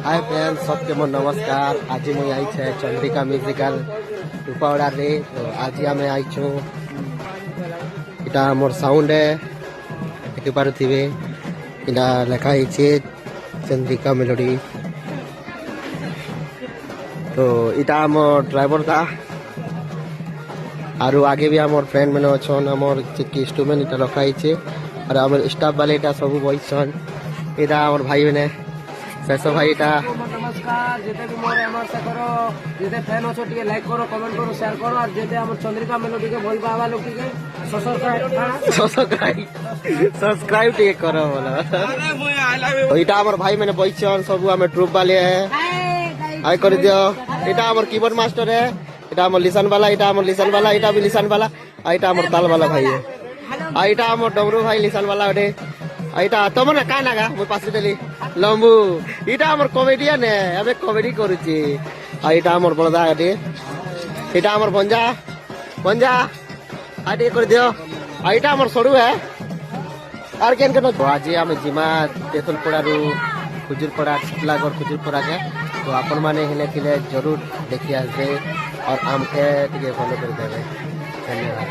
Hi friends सबके मोर नमस्कार। आज मुझे आई छे चंद्रिका म्यूजिकल रूपावड़ा रे। तो आज आम आई छू इटा मोर साउंड है देखि पारुथिबे इटा लिखा है चंद्रिका मेलोडी। तो इटा मोर ड्राइवर था और आगे भी आम फ्रेंड मैंने अच्छन आमर इंस्ट्रूमेंट इटा रखा है और आम स्टाफ वाले इटा सब बहीसन। इटा आम भाई मैंने शेष भाई इटा नमस्कार जेते भी मोर एमआर से करो जेते फैन हो टिके लाइक करो कमेंट करो शेयर करो और जेते हमर चंद्रिका मेलोडी के भल पावा लोग के सब्सक्राइब टिके करो बोला। इटा हमर भाई मैंने बहीसन सब आम ट्रुप वाले है हाय कर दियो। इटा हमर कीबोर्ड मास्टर है इटा हमर लिसन वाला इटा हमर लिसन वाला इटा भी लिसन वाला इटा हमर ताल वाला भाई है इटा हमर डमरू भाई लिसन वाला ओडे इटा तुम ना का नागा मु पास देली लंबू इटा हमर कॉमेडियन है अबे कॉमेडी करूची इटा हमर बड़दा एटे इटा हमर भंजा भंजा आटे कर दियो इटा हमर सडू है आर केन केन आज हम जिमा तेतलपड़ा रु खुजूरपड़ा टिटलागढ़ खुजूरपड़ा के। तो आपण माने हेले किले जरूर देखि आसे और आमके टिके फॉलो कर देबे। धन्यवाद।